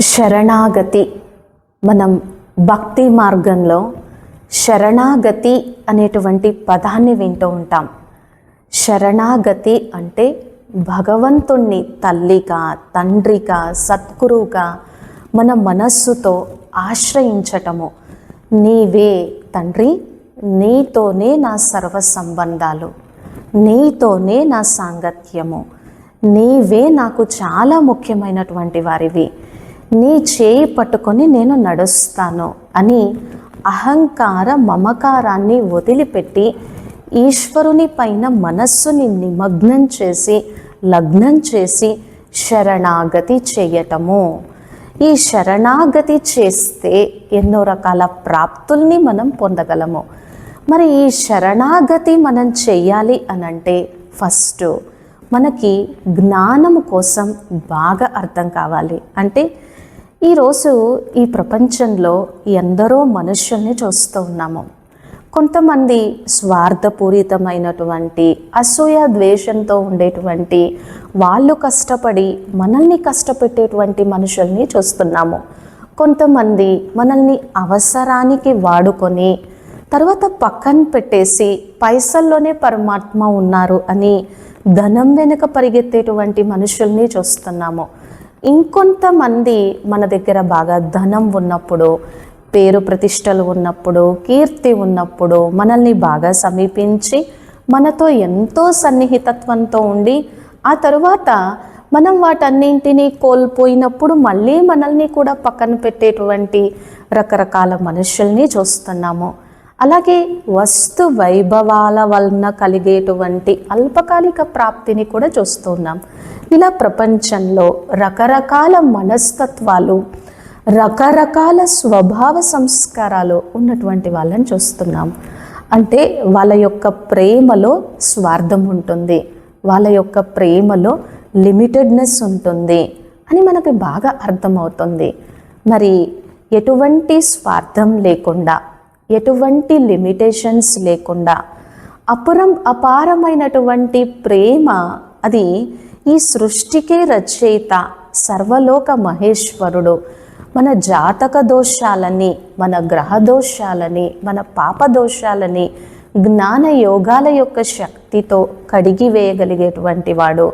శరణాగతి. మనం భక్తి మార్గంలో శరణాగతి అనేటువంటి పదాన్ని వింటూ ఉంటాం. శరణాగతి అంటే భగవంతుణ్ణి తల్లిగా, తండ్రిగా, సద్గురువుగా మన మనస్సుతో ఆశ్రయించటము. నీవే తండ్రి, నీతోనే నా సర్వ సంబంధాలు, నీతోనే నా సాంగత్యము, నీవే నాకు చాలా ముఖ్యమైనటువంటి వారివి, నీ చేయి పట్టుకొని నేను నడుస్తాను అని అహంకార మమకారాన్ని వదిలిపెట్టి ఈశ్వరుని పైన మనస్సుని నిమగ్నం చేసి, లగ్నం చేసి శరణాగతి చేయటము. ఈ శరణాగతి చేస్తే ఎన్నో రకాల ప్రాప్తుల్ని మనం పొందగలము. మరి ఈ శరణాగతి మనం చెయ్యాలి అనంటే ఫస్ట్ మనకి జ్ఞానము కోసం బాగా అర్థం కావాలి. అంటే ఈరోజు ఈ ప్రపంచంలో ఎందరో మనుషుల్ని చూస్తూ ఉన్నాము. కొంతమంది స్వార్థపూరితమైనటువంటి అసూయ ద్వేషంతో ఉండేటువంటి వాళ్ళు కష్టపడి మనల్ని కష్టపెట్టేటువంటి మనుషుల్ని చూస్తున్నాము. కొంతమంది మనల్ని అవసరానికి వాడుకొని తర్వాత పక్కన పెట్టేసి పైసల్లోనే పరమాత్మ ఉన్నారు అని ధనం వెనుక పరిగెత్తేటువంటి మనుషుల్ని చూస్తున్నాము. ఇంకొంతమంది మన దగ్గర బాగా ధనం ఉన్నప్పుడు, పేరు ప్రతిష్టలు ఉన్నప్పుడు, కీర్తి ఉన్నప్పుడు మనల్ని బాగా సమీపించి మనతో ఎంతో సన్నిహితత్వంతో ఉండి ఆ తరువాత మనం వాటన్నింటినీ కోల్పోయినప్పుడు మళ్ళీ మనల్ని కూడా పక్కన పెట్టేటువంటి రకరకాల మనుషుల్ని చూస్తున్నాము. అలాగే వస్తు వైభవాల వలన కలిగేటువంటి అల్పకాలిక ప్రాప్తిని కూడా చూస్తున్నాం. ఇలా ప్రపంచంలో రకరకాల మనస్తత్వాలు, రకరకాల స్వభావ సంస్కారాలు ఉన్నటువంటి వాళ్ళని చూస్తున్నాం. అంటే వాళ్ళ యొక్క ప్రేమలో స్వార్థం ఉంటుంది, వాళ్ళ యొక్క ప్రేమలో లిమిటెడ్నెస్ ఉంటుంది అని మనకి బాగా అర్థమవుతుంది. మరి ఎటువంటి స్వార్థం లేకుండా, ఎటువంటి లిమిటేషన్స్ లేకుండా అపారమైనటువంటి ప్రేమ, అది ఈ సృష్టికే రచయిత సర్వలోక మహేశ్వరుడు మన జాతక దోషాలని, మన గ్రహ దోషాలని, మన పాప దోషాలని జ్ఞాన యోగాల యొక్క శక్తితో కడిగి వేయగలిగేటువంటి వాడు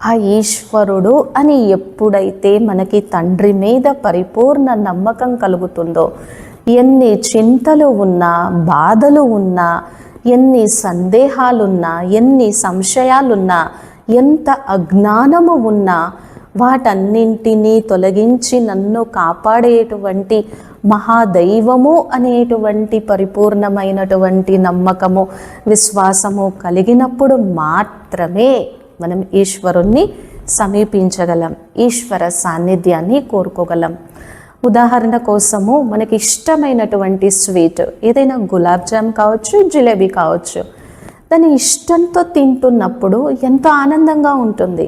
ఆ ఈశ్వరుడు అని ఎప్పుడైతే మనకి తండ్రి మీద పరిపూర్ణ నమ్మకం కలుగుతుందో, ఎన్ని చింతలు ఉన్నా, బాధలు ఉన్నా, ఎన్ని సందేహాలున్నా, ఎన్ని సంశయాలున్నా, ఎంత అజ్ఞానము ఉన్నా వాటన్నింటినీ తొలగించి నన్ను కాపాడేటువంటి మహాదైవము అనేటువంటి పరిపూర్ణమైనటువంటి నమ్మకము, విశ్వాసము కలిగినప్పుడు మాత్రమే మనం ఈశ్వరుణ్ణి సమీపించగలం, ఈశ్వర సాన్నిధ్యాన్ని కోరుకోగలం. ఉదాహరణ కోసము మనకి ఇష్టమైనటువంటి స్వీట్ ఏదైనా గులాబ్ జామ్ కావచ్చు, జిలేబీ కావచ్చు, దాన్ని ఇష్టంతో తింటున్నప్పుడు ఎంతో ఆనందంగా ఉంటుంది.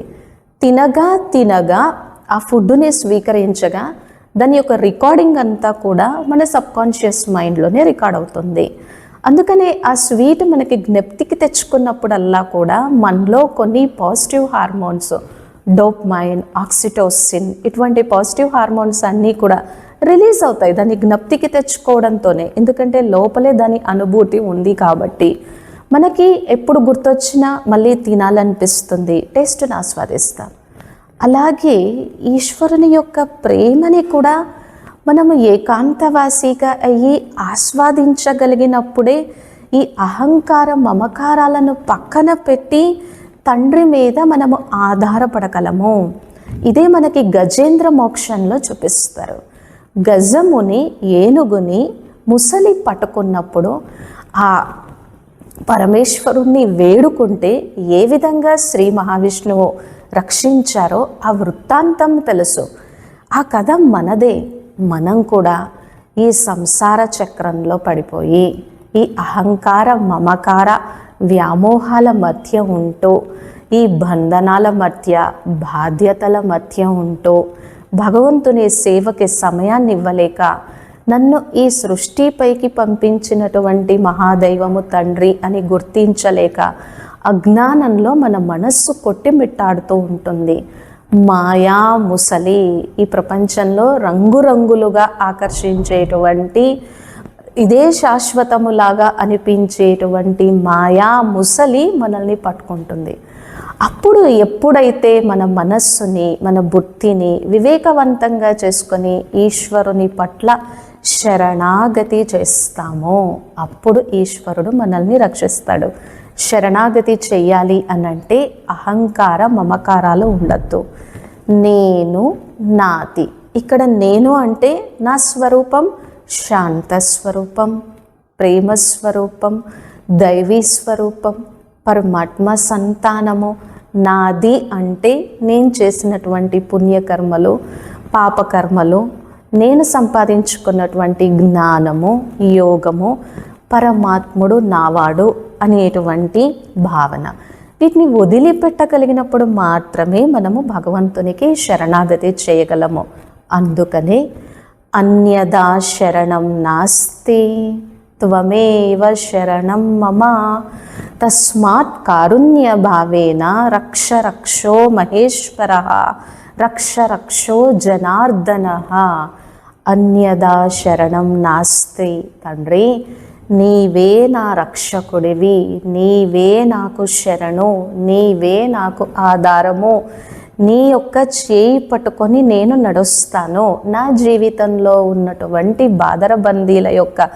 తినగా తినగా ఆ ఫుడ్డుని స్వీకరించగా దాని యొక్క రికార్డింగ్ అంతా కూడా మన సబ్కాన్షియస్ మైండ్లోనే రికార్డ్ అవుతుంది. అందుకనే ఆ స్వీట్ మనకి జ్ఞప్తికి తెచ్చుకున్నప్పుడల్లా కూడా మనలో కొన్ని పాజిటివ్ హార్మోన్స్, డోపమైన్, ఆక్సిటోసిన్, ఇటువంటి పాజిటివ్ హార్మోన్స్ అన్నీ కూడా రిలీజ్ అవుతాయి దాన్ని జ్ఞప్తికి తెచ్చుకోవడంతోనే. ఎందుకంటే లోపలే దాని అనుభూతి ఉంది కాబట్టి మనకి ఎప్పుడు గుర్తొచ్చినా మళ్ళీ తినాలనిపిస్తుంది, టేస్ట్ని ఆస్వాదిస్తాం. అలాగే ఈశ్వరుని యొక్క ప్రేమని కూడా మనము ఏకాంతవాసిగా అయ్యి ఆస్వాదించగలిగినప్పుడే ఈ అహంకార మమకారాలను పక్కన పెట్టి తండ్రి మీద మనము ఆధారపడగలము. ఇదే మనకి గజేంద్ర మోక్షంలో చూపిస్తారు. గజముని, ఏనుగుని ముసలి పట్టుకున్నప్పుడు ఆ పరమేశ్వరుణ్ణి వేడుకుంటే ఏ విధంగా శ్రీ మహావిష్ణువు రక్షించారో ఆ వృత్తాంతం తెలుసు. ఆ కథ మనదే. మనం కూడా ఈ సంసార చక్రంలో పడిపోయి ఈ అహంకార మమకార వ్యామోహాల మధ్య ఉంటూ, ఈ బంధనాల మధ్య, బాధ్యతల మధ్య ఉంటూ భగవంతుని సేవకి సమయాన్ని ఇవ్వలేక నన్ను ఈ సృష్టిపైకి పంపించినటువంటి మహాదైవము తండ్రి అని గుర్తించలేక అజ్ఞానంలో మన మనస్సు కొట్టిమిట్టాడుతూ ఉంటుంది. మాయా ముసలి, ఈ ప్రపంచంలో రంగురంగులుగా ఆకర్షించేటువంటి, ఇదే శాశ్వతములాగా అనిపించేటువంటి మాయా ముసలి మనల్ని పట్టుకుంటుంది. అప్పుడు ఎప్పుడైతే మన మనస్సుని, మన బుద్ధిని వివేకవంతంగా చేసుకొని ఈశ్వరుని పట్ల శరణాగతి చేస్తామో అప్పుడు ఈశ్వరుడు మనల్ని రక్షిస్తాడు. శరణాగతి చెయ్యాలి అనంటే అహంకార మమకారాలు ఉండద్దు. నేను, నాది. ఇక్కడ నేను అంటే నా స్వరూపం శాంత స్వరూపం, ప్రేమ స్వరూపం, దైవీ స్వరూపం, పరమాత్మ సంతానము. నాది అంటే నేను చేసినటువంటి పుణ్యకర్మలు, పాపకర్మలు, నేను సంపాదించుకున్నటువంటి జ్ఞానము, యోగము, పరమాత్ముడు నావాడు అనేటువంటి భావన. వీటిని వదిలిపెట్టగలిగినప్పుడు మాత్రమే మనము భగవంతునికి శరణాగతి చేయగలము. అందుకనే అన్యదా శరణం నాస్తి త్వమేవ శరణం మమ తస్మాత్ కారుణ్య భావేన రక్ష రక్షో మహేశ్వరః రక్ష రక్షో జనార్దనః. అన్యదా శరణం నాస్తి. తండ్రి, నీవే నా రక్షకుడివి, నీవే నాకు శరణు, నీవే నాకు ఆధారము. నీ యొక్క చేయి పట్టుకొని నేను నడుస్తాను. నా జీవితంలో ఉన్నటువంటి బాదరబందీల యొక్క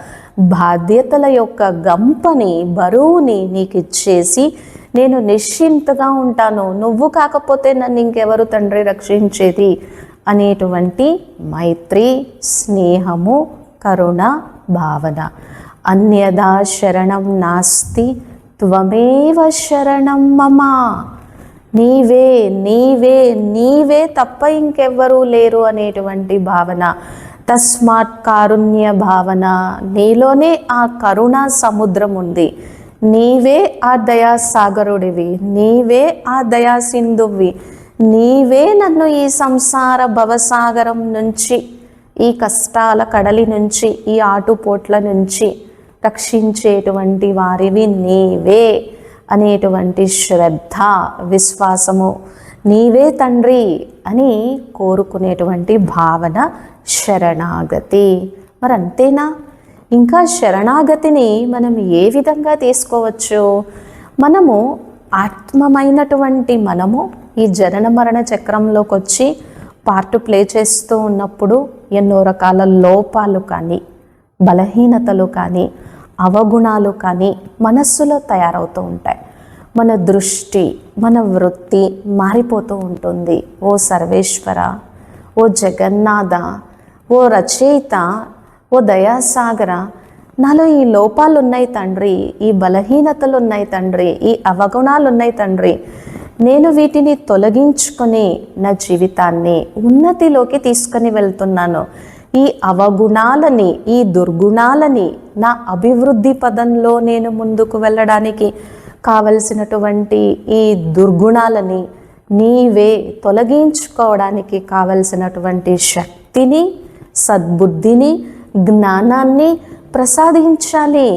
బాధ్యతల యొక్క గంపని, బరువుని నీకు ఇచ్చేసి నేను నిశ్చింతగా ఉంటాను. నువ్వు కాకపోతే నన్ను ఇంకెవరు తండ్రి రక్షించేది అనేటువంటి మైత్రి, స్నేహము, కరుణ భావన. అన్యదా శరణం నాస్తి త్వమేవ శరణం మమ. నీవే నీవే నీవే తప్ప ఇంకెవ్వరూ లేరు అనేటువంటి భావన. తస్మాత్ కారుణ్య భావన. నీలోనే ఆ కరుణా సముద్రం ఉంది. నీవే ఆ దయాసాగరుడివి, నీవే ఆ దయాసింధువి. నీవే నన్ను ఈ సంసార భవసాగరం నుంచి, ఈ కష్టాల కడలి నుంచి, ఈ ఆటుపోట్ల నుంచి రక్షించేటువంటి వారివి నీవే అనేటువంటి శ్రద్ధ, విశ్వాసము, నీవే తండ్రి అని కోరుకునేటువంటి భావన శరణాగతి. మరి అంతేనా? ఇంకా శరణాగతిని మనం ఏ విధంగా తీసుకోవచ్చు? మనము ఆత్మమైనటువంటి మనము ఈ జనన మరణ చక్రంలోకి వచ్చి పార్ట్ ప్లే చేస్తూ ఉన్నప్పుడు ఎన్నో రకాల లోపాలు కానీ, బలహీనతలు కానీ, అవగుణాలు కానీ మనస్సులో తయారవుతూ ఉంటాయి. మన దృష్టి, మన వృత్తి మారిపోతూ ఉంటుంది. ఓ సర్వేశ్వర, ఓ జగన్నాథ, ఓ రచయిత, ఓ దయాసాగర, నాలో ఈ లోపాలు ఉన్నాయి తండ్రి, ఈ బలహీనతలు ఉన్నాయి తండ్రి, ఈ అవగుణాలు ఉన్నాయి తండ్రి. నేను వీటిని తొలగించుకొని నా జీవితాన్ని ఉన్నతిలోకి తీసుకొని వెళ్తున్నాను. ఈ అవగుణాలని, ఈ దుర్గుణాలని, నా అభివృద్ధి పదంలో నేను ముందుకు వెళ్ళడానికి కావలసినటువంటి ఈ దుర్గుణాలని నీవే తొలగించుకోవడానికి కావలసినటువంటి శక్తిని, సద్బుద్ధిని, జ్ఞానాన్ని ప్రసాదించాలి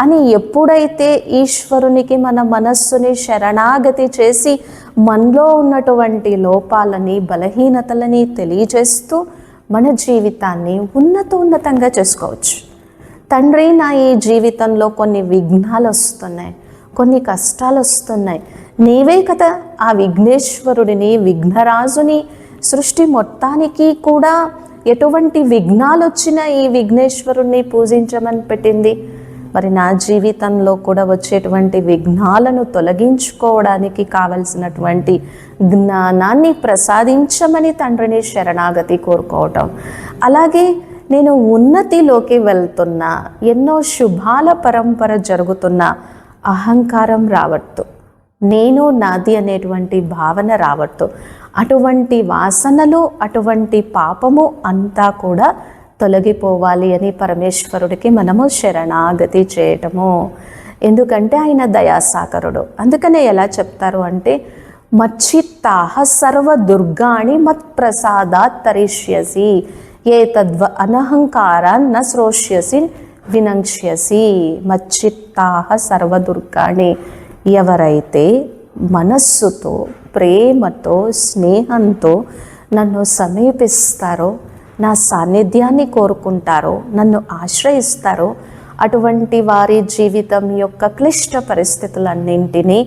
అని ఎప్పుడైతే ఈశ్వరునికి మన మనస్సుని శరణాగతి చేసి మనలో ఉన్నటువంటి లోపాలని, బలహీనతలని తెలియజేస్తూ మన జీవితాన్ని ఉన్నతంగా చేసుకోవచ్చు. తండ్రి, నా ఈ జీవితంలో కొన్ని విఘ్నాలు వస్తున్నాయి, కొన్ని కష్టాలు వస్తున్నాయి. నీవే కదా ఆ విఘ్నేశ్వరుడిని, విఘ్నరాజుని సృష్టి మొత్తానికి కూడా ఎటువంటి విఘ్నాలు వచ్చినా ఈ విఘ్నేశ్వరుణ్ణి పూజించమని పెట్టింది. మరి నా జీవితంలో కూడా వచ్చేటువంటి విఘ్నాలను తొలగించుకోవడానికి కావలసినటువంటి జ్ఞానాన్ని ప్రసాదించమని తండ్రిని శరణాగతి కోరుకోవటం. అలాగే నేను ఉన్నతిలోకి వెళ్తున్నా, ఎన్నో శుభాల పరంపర జరుగుతున్న అహంకారం రావద్దు, నేను నాది అనేటువంటి భావన రావద్దు. అటువంటి వాసనలు, అటువంటి పాపము అంతా కూడా తొలగిపోవాలి అని పరమేశ్వరుడికి మనము శరణాగతి చేయటము. ఎందుకంటే ఆయన దయాసాగరుడు. అందుకనే ఎలా చెప్తారు అంటే, మచ్చిత్తాహ సర్వ దుర్గాణి మత్ ప్రసాదాత్ తరిష్యసి ఏ తద్వ అనహంకారాన్ న శ్రోష్యసి వినంక్ష్యసి. మచ్చిత్తాహ సర్వ దుర్గాణి. ఎవరైతే మనస్సుతో, ప్రేమతో స్నేహంతో నన్ను సమీపిస్తారో, నా సాన్నిధ్యాన్ని కోరుకుంటారో, నన్ను ఆశ్రయిస్తారో అటువంటి వారి జీవితం యొక్క క్లిష్ట పరిస్థితులన్నింటినీ,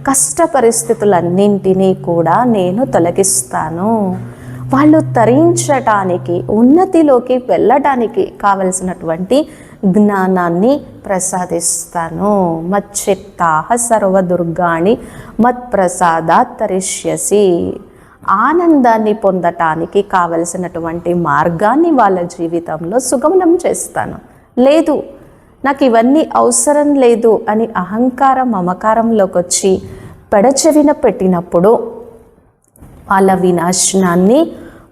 కష్ట పరిస్థితులన్నింటినీ కూడా నేను తొలగిస్తాను. వాళ్ళు తరించటానికి, ఉన్నతిలోకి వెళ్ళటానికి కావలసినటువంటి జ్ఞానాన్ని ప్రసాదిస్తాను. మచ్చిత్తాహ సర్వదుర్గాణి మత్ప్రసాదాత్ తరిష్యసి. ఆనందాన్ని పొందటానికి కావలసినటువంటి మార్గాన్ని వాళ్ళ జీవితంలో సుగమనం చేస్తాను. లేదు, నాకు ఇవన్నీ అవసరం లేదు అని అహంకార మమకారంలోకి వచ్చి పెడచెవిన పెట్టినప్పుడు వాళ్ళ వినాశనాన్ని,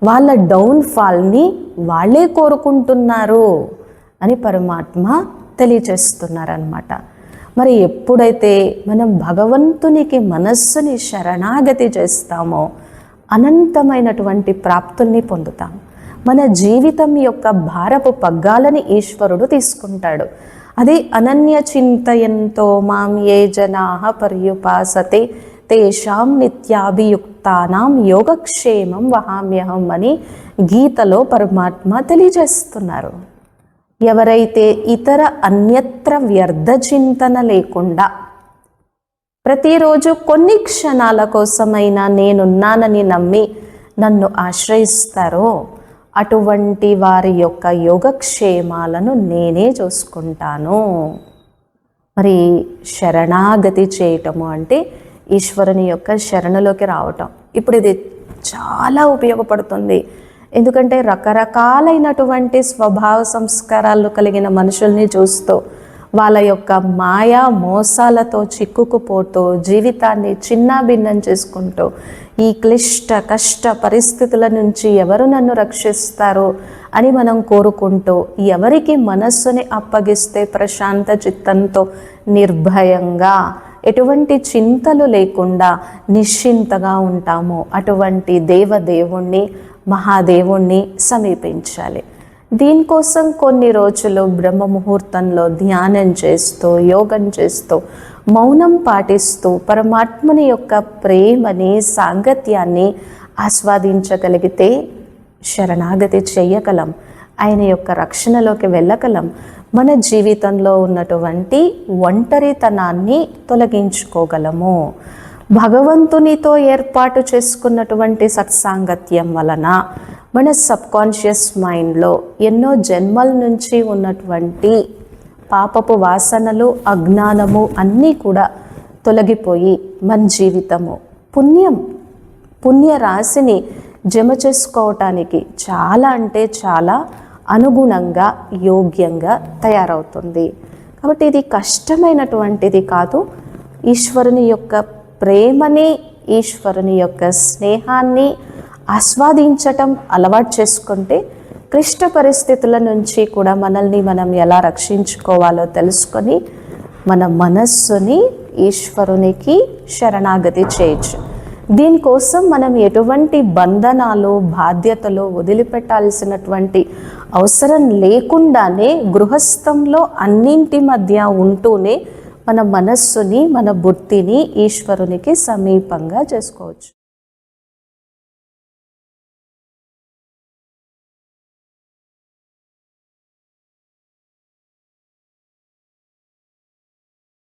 వాళ్ళ డౌన్ఫాల్ని వాళ్ళే కోరుకుంటున్నారు అని పరమాత్మ తెలియజేస్తున్నారన్నమాట. మరి ఎప్పుడైతే మనం భగవంతునికి మనస్సుని శరణాగతి చేస్తామో అనంతమైనటువంటి ప్రాప్తుల్ని పొందుతాం. మన జీవితం యొక్క భారపు పగ్గాలని ఈశ్వరుడు తీసుకుంటాడు. అది అనన్య చింతయంతో మాం ఏ జనాః పర్యుపాసతే తేషాం నిత్యాభియుక్తానాం యోగక్షేమం వహామ్యహం అని గీతలో పరమాత్మ తెలియజేస్తున్నారు. ఎవరైతే ఇతర అన్యత్ర వ్యర్థ చింతన లేకుండా ప్రతిరోజు కొన్ని క్షణాల కోసమైనా నేనున్నానని నమ్మి నన్ను ఆశ్రయిస్తారో అటువంటి వారి యొక్క యోగక్షేమాలను నేనే చూసుకుంటాను. మరి శరణాగతి చేయటము అంటే ఈశ్వరుని యొక్క శరణులోకి రావటం. ఇప్పుడు ఇది చాలా ఉపయోగపడుతుంది. ఎందుకంటే రకరకాలైనటువంటి స్వభావ సంస్కారాలు కలిగిన మనుషుల్ని చూస్తూ వాళ్ళ యొక్క మాయా మోసాలతో చిక్కుకుపోతూ జీవితాన్ని చిన్నాభిన్నం చేసుకుంటూ ఈ క్లిష్ట కష్ట పరిస్థితుల నుంచి ఎవరు నన్ను రక్షిస్తారు అని మనం కోరుకుంటూ ఎవరికి మనస్సుని అప్పగిస్తే ప్రశాంత చిత్తంతో నిర్భయంగా ఎటువంటి చింతలు లేకుండా నిశ్చింతగా ఉంటామో అటువంటి దేవదేవుణ్ణి మహాదేవుణ్ణి సమీపించాలి. దీనికోసం కొన్ని రోజులు బ్రహ్మ ముహూర్తంలో ధ్యానం చేస్తూ, యోగం చేస్తూ, మౌనం పాటిస్తూ పరమాత్మని యొక్క ప్రేమని, సాంగత్యాన్ని ఆస్వాదించగలిగితే శరణాగతి చెయ్యగలం, ఆయన యొక్క రక్షణలోకి వెళ్ళగలం. మన జీవితంలో ఉన్నటువంటి ఒంటరితనాన్ని తొలగించుకోగలము. భగవంతునితో ఏర్పాటు చేసుకున్నటువంటి సత్సాంగత్యం వలన మన సబ్కాన్షియస్ మైండ్లో ఎన్నో జన్మల నుంచి ఉన్నటువంటి పాపపు వాసనలు, అజ్ఞానము అన్నీ కూడా తొలగిపోయి మన జీవితము పుణ్య రాశిని జమ చేసుకోవటానికి చాలా అంటే చాలా అనుగుణంగా, యోగ్యంగా తయారవుతుంది. కాబట్టి ఇది కష్టమైనటువంటిది కాదు. ఈశ్వరుని యొక్క ప్రేమని, ఈశ్వరుని యొక్క స్నేహాన్ని ఆస్వాదించటం అలవాటు చేసుకుంటే క్లిష్ట పరిస్థితుల నుంచి కూడా మనల్ని మనం ఎలా రక్షించుకోవాలో తెలుసుకొని మన మనస్సుని ఈశ్వరునికి శరణాగతి చేయొచ్చు. దీనికోసం మనం ఎటువంటి బంధనాలు, బాధ్యతలు వదిలిపెట్టాల్సినటువంటి అవసరం లేకుండానే గృహస్థంలో అన్నింటి మధ్య ఉంటూనే మన మనస్సుని, మన బుద్ధిని ఈశ్వరునికి సమీపంగా చేసుకోవచ్చు.